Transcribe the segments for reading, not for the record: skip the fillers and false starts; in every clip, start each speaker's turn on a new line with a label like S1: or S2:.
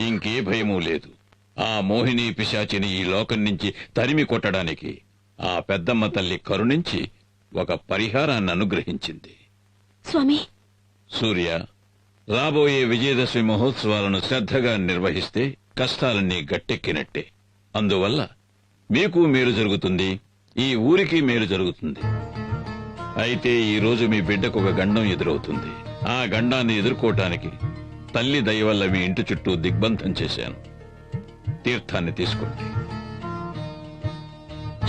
S1: ఇంకే భయమూ లేదు. ఆ మోహిని పిశాచిని ఈ లోకం నుంచి తరిమి కొట్టడానికి ఆ పెద్దమ్మ తల్లి కరుణించి ఒక పరిహారాన్ని అనుగ్రహించింది.
S2: స్వామి,
S1: సూర్య, రాబోయే విజయదశమి మహోత్సవాలను శ్రద్ధగా నిర్వహిస్తే కష్టాలన్నీ గట్టెక్కినట్టే. అందువల్ల మీకు మేలు జరుగుతుంది, ఈ ఊరికి మేలు జరుగుతుంది. అయితే ఈ రోజు మీ బిడ్డకు ఒక గండం ఎదురవుతుంది. ఆ గండాన్ని ఎదుర్కోవటానికి తల్లి దయ వల్ల మీ ఇంటి చుట్టూ దిగ్బంధం చేశాను. తీర్థాన్ని తీసుకోండి.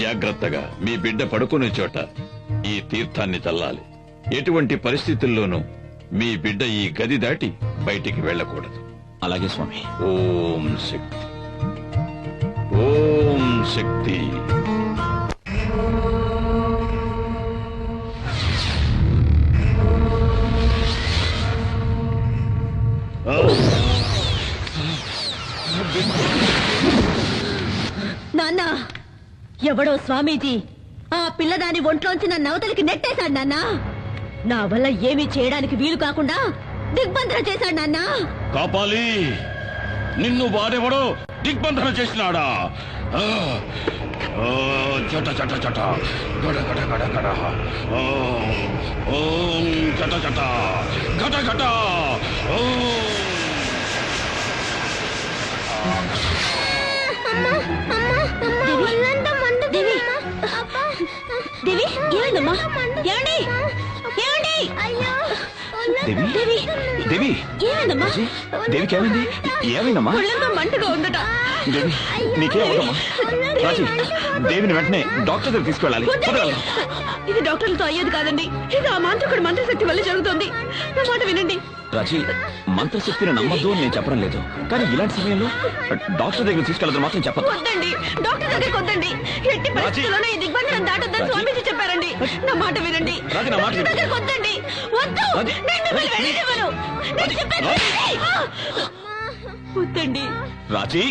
S1: జాగ్రత్తగా మీ బిడ్డ పడుకునే చోట ఈ తీర్థాన్ని చల్లాలి. ఎటువంటి పరిస్థితుల్లోనూ మీ బిడ్డ ఈ గది దాటి బయటికి వెళ్ళకూడదు.
S3: అలాగే స్వామి.
S1: ఓం శక్తి, ఓం శక్తి.
S2: నాన్న, ఎవడో స్వామీజీ ఆ పిల్లదాని ఒంట్లోంచి నన్ను అవతలికి నెట్టేశాడు నాన్న. నా వల్ల ఏమీ చేయడానికి వీలు కాకుండా దిగ్బంధన చేశాడు నాన్న.
S1: కాపాలి, నిన్ను వాడెవడో దిగ్బంధన చేసినాడా? చట చట చట గడ గడ గడ గడ. ఓం చట చట గట గట.
S2: దేవి, ఏమైందమ్మా? ఏమండి? ఏమండి?
S3: దేవి, దేవి,
S2: ఏమైందమ్మా?
S3: దేవికి ఏమైంది? ఏమైందమ్మా?
S2: ఒళ్ళంతా మంటగా ఉందట.
S3: దేవి, నీకేమవుతామా? రాజీ, దేవిని వెంటనే డాక్టర్ దగ్గర తీసుకెళ్ళాలి.
S2: ఇది డాక్టర్లతో అయ్యేది కాదండి. ఇది ఆ మాంత్రికుడి మంత్రశక్తి వల్ల జరుగుతుంది. నా మాట వినండి.
S3: రాజీ, మంత్రశక్తిని నమ్మద్దు అని నేను చెప్పడం లేదు, కానీ ఇలాంటి సమయంలో డాక్టర్ దగ్గర తీసుకెళ్ళదు మాత్రం చెప్పదు.
S2: వద్దండి, డాక్టర్ దగ్గరికి వద్దండి. ఎట్టి పరిస్థితుల్లోనే ఈ దిగ్బంధనం దాటొద్దని స్వామీజీ చెప్పారండి. నా మాట వినండి. డాక్టర్ దగ్గరికి వద్దండి. వద్దు, నేను మిమ్మల్ని వెళ్ళనివ్వను. నేను చెప్పేది వినండి. వద్దండి
S3: రాజీ,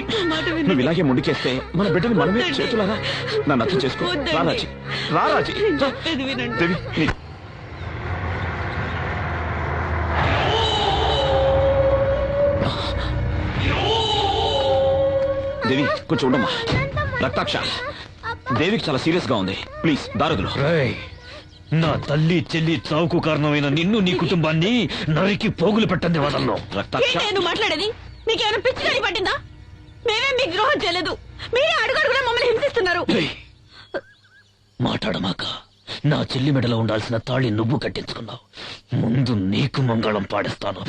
S3: నువ్వు ఇలాగే ముందుకేస్తే మన బిడ్డని మనమే చేతులారా. నన్ను అర్థం చేసుకో. రా రాజీ, రా రాజీ. దేవి, దేవి కొంచెం ఉండమ్మా. రక్తాక్ష, దేవికి చాలా సీరియస్ గా ఉంది. ప్లీజ్ దారదులు.
S4: నా తల్లి చెల్లి చావుకు కారణమైన నిన్ను, నీ కుటుంబాన్ని నరికి పోగులు పెట్టండి వదల్లో.
S3: రక్తాక్ష,
S2: నేను మాట్లాడేది మీకేమైనా పిచ్చి గాడి పట్టిందా? మేమేం మీకు ద్రోహం చేయలేదు. మీరే అడుగడుగునా మమ్మల్ని హింసిస్తున్నారు.
S4: మాట్లాడమాక. నా చెల్లి మెడలో ఉండాల్సిన తాళి నువ్వు కట్టించుకున్నావు. ముందు నీకు మంగళం పాడిస్తాను.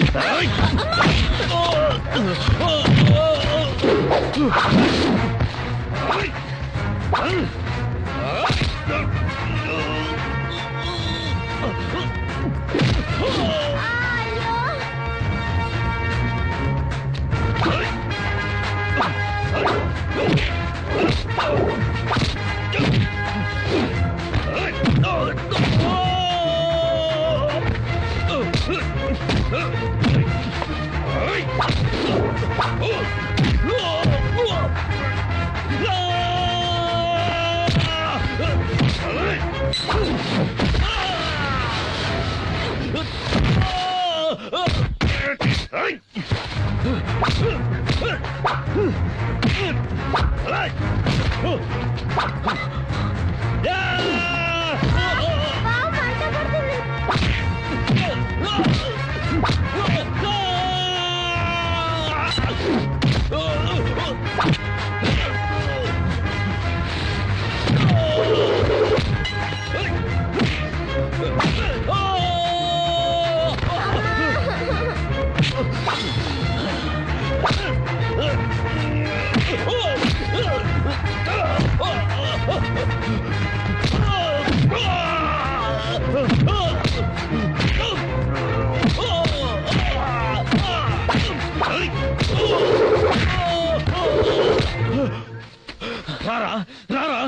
S4: రారా రారా,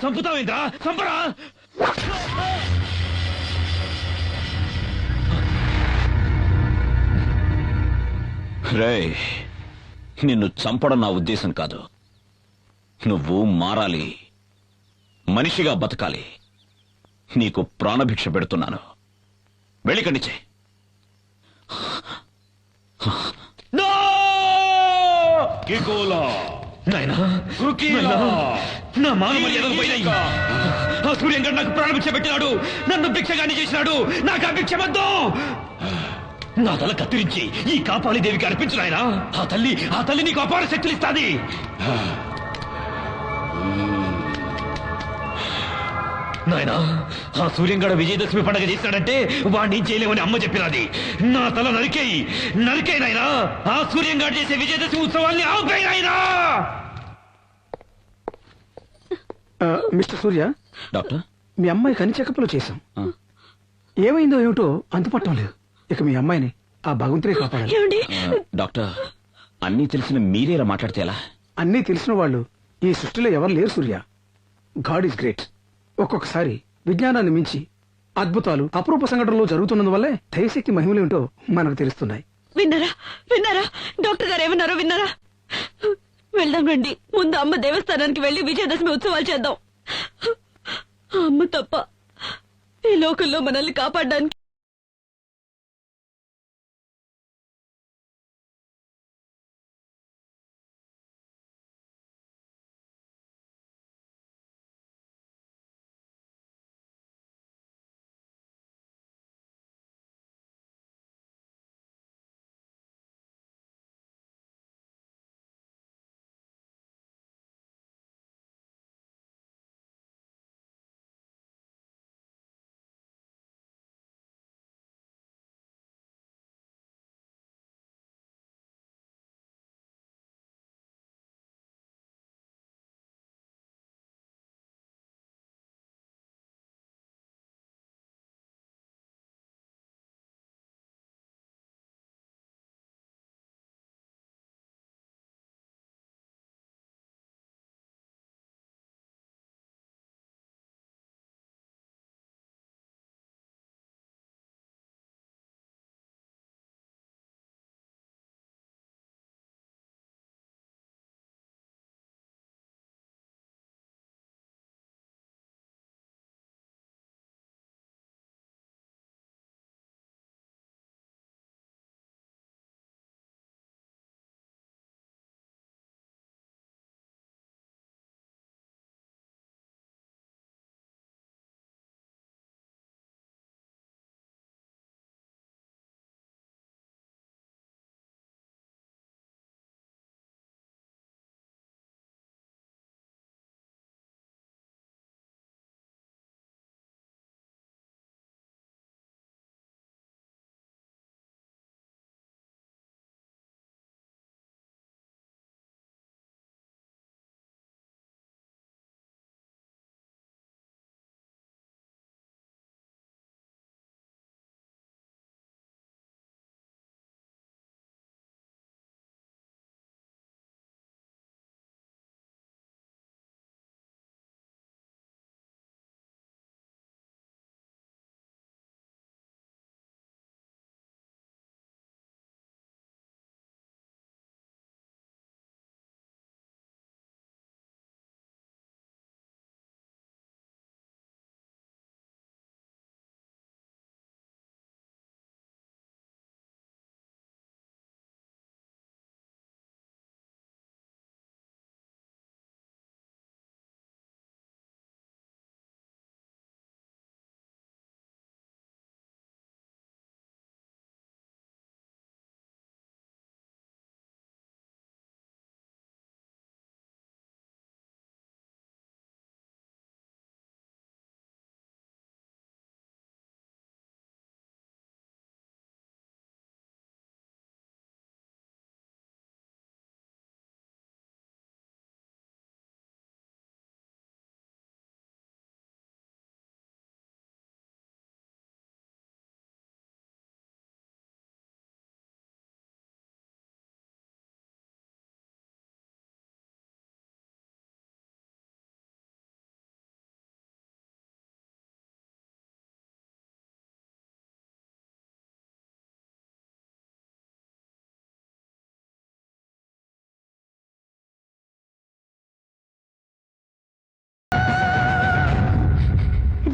S4: చంపుతావేంద్రా, చంపరా.
S3: రేయ్, నిన్ను చంపడం నా ఉద్దేశం కాదు. నువ్వు మారాలి. మనిషిగా బతకాలి. నీకు ప్రాణభిక్ష పెడుతున్నాను. వెళ్ళికండిచే.
S4: నాయనా, నాయనా, నా మాన మర్యాదలు పోయినాయి. ఆ సూర్యంగడ్ నాకు ప్రాణభిక్ష పెట్టినాడు, నన్ను భిక్షగాని చేసినాడు. నాకు ఆ భిక్ష వద్దు. నా తల కత్తిరించి ఈ కాపాళిదేవికి అర్పించు నాయనా. ఆ తల్లి నీకు అపార శక్తులు ఇస్తాది. నాయనా, ఆ సూర్యంగడ విజయదశమి పండుగ చేసినాడంటే వాడిని చేయలేమని అమ్మ చెప్పినది. నా తల నరికేయి నాయనా. ఆ సూర్యంగడ చేసే విజయదశమి ఉత్సవాల్ని ఆపేయి నాయనా.
S5: మిస్టర్ సూర్య,
S3: డాక్టర్,
S5: మీ అమ్మాయి కని చెకప్లో చేశాం.
S3: ఆ.
S5: ఏమైందో ఏమిటో అంతుపట్టం లేదు. ఇక మీ అమ్మాయిని ఆ భగవంతుడే కాపాడాలి.
S2: ఏమండి
S3: డాక్టర్, అన్నీ తెలిసిన మీరే ఇలా మాట్లాడితే ఎలా?
S5: అన్నీ తెలిసిన వాళ్ళు ఈ సృష్టిలో ఎవరు లేరు సూర్య. God is great. ఒక్కొక్కసారి విజ్ఞానాన్ని మించి అద్భుతాలు అపరూప సంఘటనలు జరుగుతున్నందువల్లే దైవశక్తి మహిమలేమిటో మనకు తెలుస్తున్నాయి.
S2: విన్నారా డాక్టర్ గారు ఏమన్నారో విన్నారా? వెళ్దాం రండి. ముందు అమ్మ దేవస్థానానికి వెళ్లి విజయదశమి ఉత్సవాలు చేద్దాం. ఆ అమ్మ తప్ప ఈ లోకంలో మనల్ని కాపాడడానికి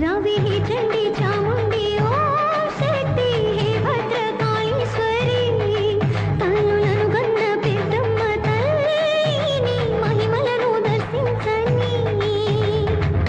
S6: रवि ही चंडी चामुंडी ओम शक्ति हे भद्रकाळीश्वरी तल्लुలను గన్న పెద్దమ్మ తల్లిని మహిమలను దర్శించని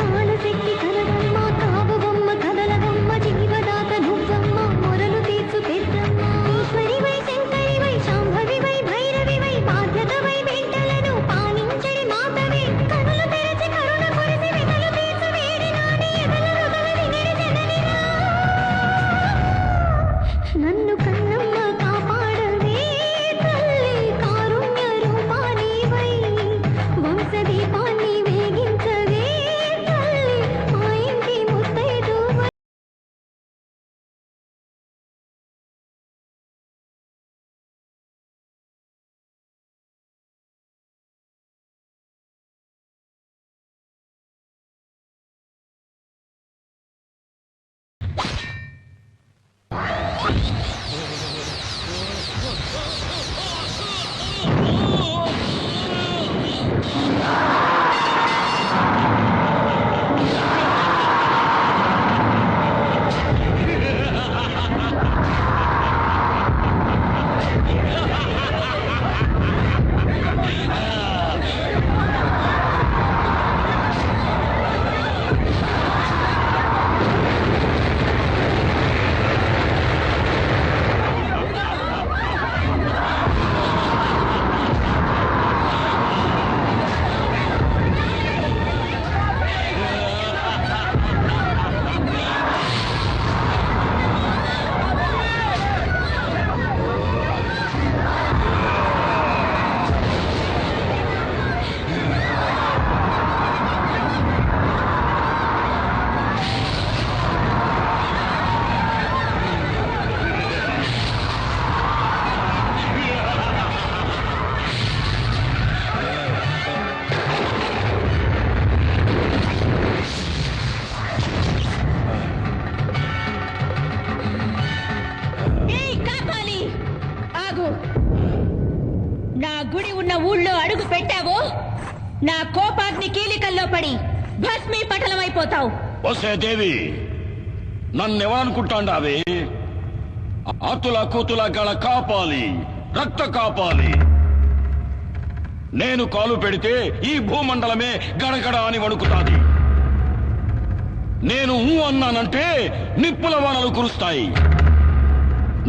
S6: కాలశక్తి కలగమ్మ కాబవమ్మ కదలవమ్మ జీవదాత నువ్వమ్మ మొరలు తీర్చు పెద్దమ్మ ఈశ్వరి వై శంకరి వై శాంభవి వై భైరవి వై బాధ్యత వై వెంటలను పాలించడి మాతవే కనులు తెరచి కరుణ కురిసి వినలు తీర్చు వేడి నాని ఎదలను గలది నిడిచెదనిరా నన్ను కన్నమ్మ కాపాడవే తల్లి కారుణ్య రూపాని వై వంశదీపాన్ని వేగించవే తల్లి మా ఇంటి ముత్తైదువై
S2: ఏయ్ కాపాలి ఆగు నా గుడి ఉన్న ఊళ్ళో అడుగు పెట్టావో నా కోపాగ్ని కీలికల్లో పడి భస్మీ పటలమైపోతావు
S4: వసే దేవి నన్నెవరనుకుంటాండావే ఆతుల కూతుల గల కాపాలి రక్త కాపాలి నేను కాలు పెడితే ఈ భూమండలమే గడగడ అని వణుకుతాది నేను ఊ అన్నానంటే నిప్పుల వానలు కురుస్తాయి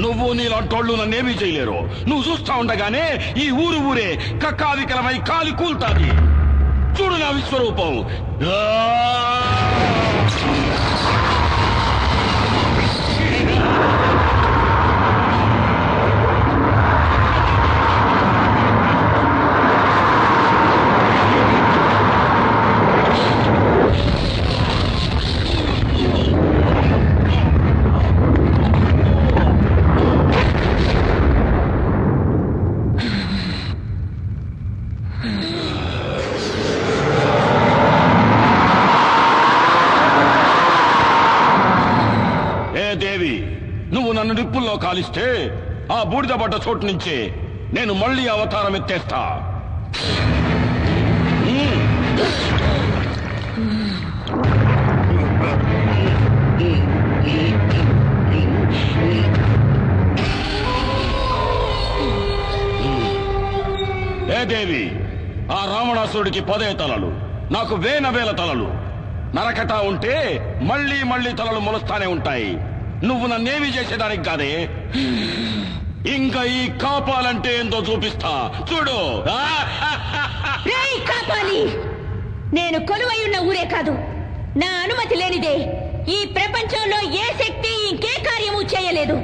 S4: నువ్వు నీలాంటోళ్ళు నన్నేమీ చేయలేరు నువ్వు చూస్తా ఉండగానే ఈ ఊరే కక్కావికలమై కాలి కూల్తాది చూడు నా విశ్వరూపం దేవి నువ్వు నన్ను నిప్పుల్లో కాలిస్తే ఆ బూడిద పడ్డ చోటు నుంచే నేను మళ్ళీ అవతారం ఎత్తేస్తా ఏ దేవి ఆ రావణాసురుడికి 10 తలలు నాకు వేల తలలు నరకటా ఉంటే మళ్ళీ మళ్ళీ తలలు మొలుస్తానే ఉంటాయి నువ్వు నన్నేమి చేసేదానికి కాదే ఇంకా ఈ కాపాలంటే ఏందో చూపిస్తా చూడు
S2: రేయ్ కాపాలి నేను కొలువై ఉన్న ఊరే కాదు నా అనుమతి లేనిదే ఈ ప్రపంచంలో ఏ శక్తి ఇంకే కార్యము చేయలేదు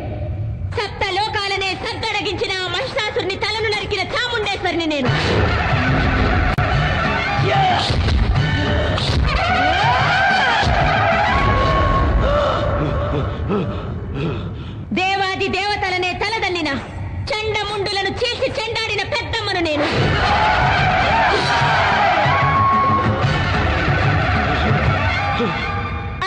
S2: సప్త లోకాలనే సద్దడగించిన ఆ మహిషాసురుని తలను నరికిన చాముండేశ్వరిని నేను దేవాది దేవతలనే తలదన్నిన చండముండులను చీల్చి చెండాడిన పెద్దమ్మను నేను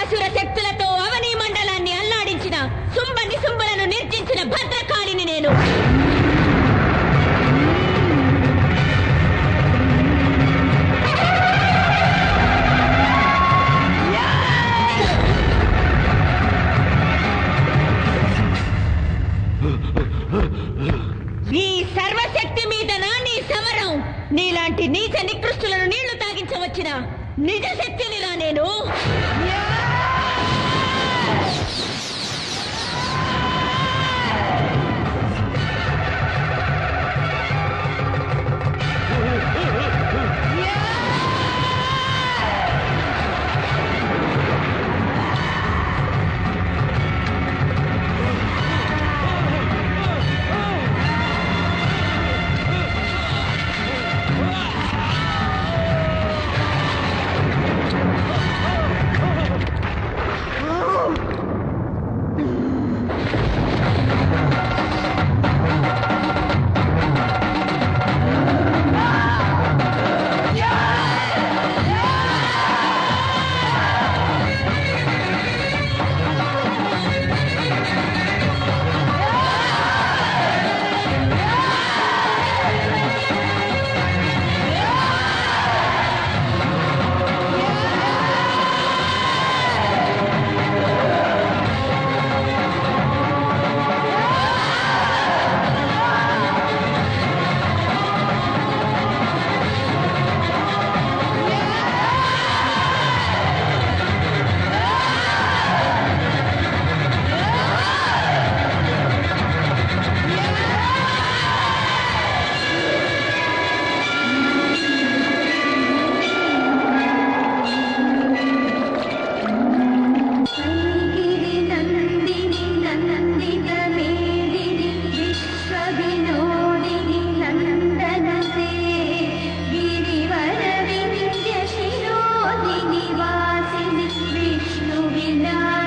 S2: అసుర శక్తులతో అవనీ మండలాన్ని అల్లాడించిన శుంభ నిశుంభులను నిర్జించిన భద్రకాళిని నేను నిజ శక్తినిరా నేను. వినాశిని విష్ణు వినా